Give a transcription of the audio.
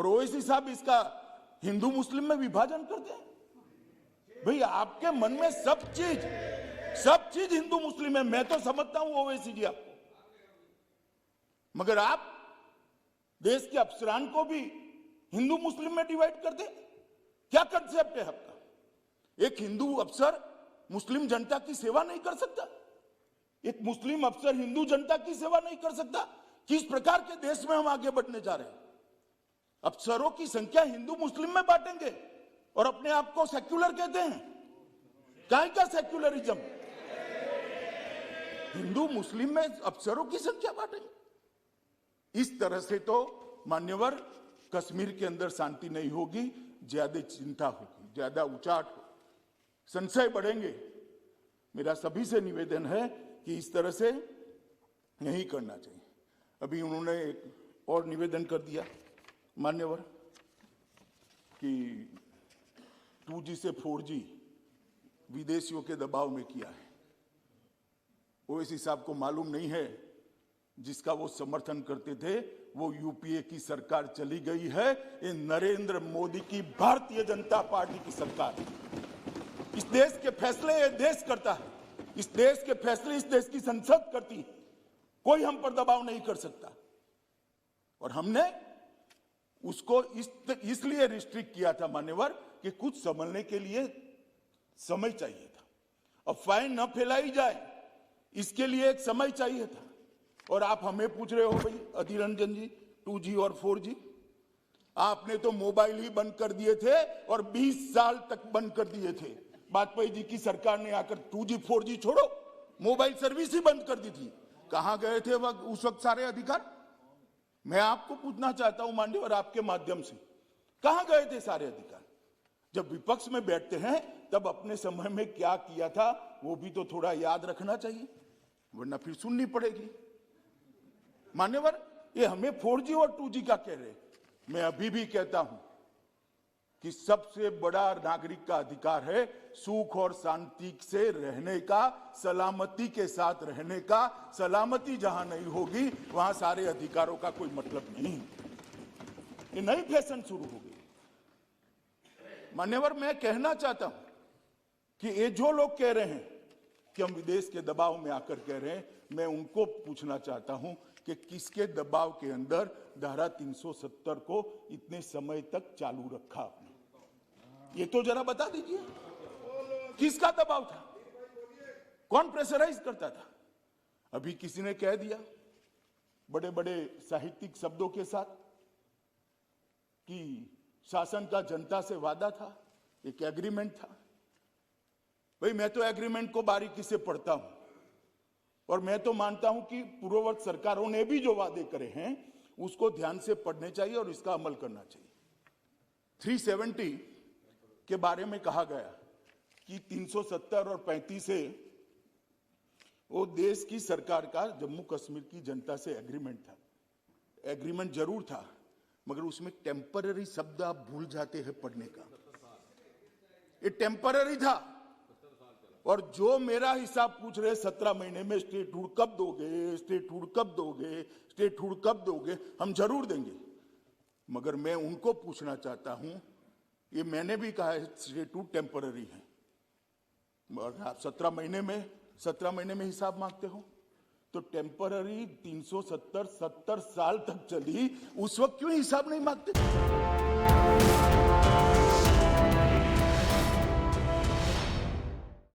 और ओवैसी साहब इसका हिंदू मुस्लिम में विभाजन करते हैं। भाई आपके मन में सब चीज हिंदू मुस्लिम है, मैं तो समझता हूं ओवैसी जी आपको, मगर आप देश के अफसरान को भी हिंदू मुस्लिम में डिवाइड कर दे। क्या कंसेप्ट है आपका? एक हिंदू अफसर मुस्लिम जनता की सेवा नहीं कर सकता, एक मुस्लिम अफसर हिंदू जनता की सेवा नहीं कर सकता। किस प्रकार के देश में हम आगे बढ़ने जा रहे हैं? अफसरों की संख्या हिंदू मुस्लिम में बांटेंगे और अपने आप को सेक्युलर कहते हैं। काहे का सेक्युलरिज्म? हिंदू मुस्लिम में अफसरों की संख्या बांटेंगे। इस तरह से तो मान्यवर कश्मीर के अंदर शांति नहीं होगी, ज्यादा चिंता होगी, ज्यादा उचाट होगी, संशय बढ़ेंगे। मेरा सभी से निवेदन है कि इस तरह से नहीं करना चाहिए। अभी उन्होंने एक और निवेदन कर दिया मान्यवर कि 2G से 4G विदेशियों के दबाव में किया है। ओवैसी साहब को मालूम नहीं है जिसका वो समर्थन करते थे वो यूपीए की सरकार चली गई है। ये नरेंद्र मोदी की भारतीय जनता पार्टी की सरकार है। इस देश के फैसले ये देश करता है, इस देश के फैसले इस देश की संसद करती है। कोई हम पर दबाव नहीं कर सकता। और हमने उसको इसलिए रिस्ट्रिक्ट किया था मान्यवर कि कुछ समझने के लिए समय चाहिए था। अफवाहें न फैलाई जाए इसके लिए एक समय चाहिए था। और आप हमें पूछ रहे हो भाई अधीर रंजन जी 2G और 4G, आपने तो मोबाइल ही बंद कर दिए थे और 20 साल तक बंद कर दिए थे। वाजपेयी जी की सरकार ने आकर 2G 4G छोड़ो, मोबाइल सर्विस ही बंद कर दी थी। कहां गए थे उस वक्त सारे अधिकार? मैं आपको पूछना चाहता हूं माननीय आपके माध्यम से, कहां गए थे सारे अधिकार? जब विपक्ष में बैठते हैं तब अपने समय में क्या किया था वो भी तो थोड़ा याद रखना चाहिए, वरना फिर सुननी पड़ेगी। मान्यवर ये हमें 4G और 2G का कह रहे, मैं अभी भी कहता हूं कि सबसे बड़ा नागरिक का अधिकार है सुख और शांति से रहने का, सलामती के साथ रहने का। सलामती जहां नहीं होगी वहां सारे अधिकारों का कोई मतलब नहीं। ये नई फैशन शुरू हो गई। मान्यवर मैं कहना चाहता हूं कि ये जो लोग कह रहे हैं कि हम विदेश के दबाव में आकर कह रहे हैं, मैं उनको पूछना चाहता हूं कि किसके दबाव के अंदर धारा 370 को इतने समय तक चालू रखा आपने? ये तो जरा बता दीजिए, किसका दबाव था? कौन प्रेशराइज करता था? अभी किसी ने कह दिया बड़े बड़े साहित्यिक शब्दों के साथ कि शासन का जनता से वादा था, एक एग्रीमेंट था। भाई मैं तो एग्रीमेंट को बारीकी से पढ़ता हूं और मैं तो मानता हूं कि पूर्ववर्ती सरकारों ने भी जो वादे करे हैं उसको ध्यान से पढ़ने चाहिए और इसका अमल करना चाहिए। 370 के बारे में कहा गया कि 370 और 35 से वो देश की सरकार का जम्मू कश्मीर की जनता से एग्रीमेंट था। एग्रीमेंट जरूर था मगर उसमें टेम्पररी शब्द आप भूल जाते हैं पढ़ने का। ये टेम्पररी था। और जो मेरा हिसाब पूछ रहे 17 महीने में स्टेटहुड कब दोगे, स्टेटहुड कब दोगे, स्टेटहुड कब दोगे, हम जरूर देंगे। मगर मैं उनको पूछना चाहता हूं, ये मैंने भी कहा है स्टेटहुड टेम्पररी है, और आप 17 महीने में हिसाब मांगते हो तो टेम्पररी 370 70 साल तक चली, उस वक्त क्यों हिसाब नहीं मांगते?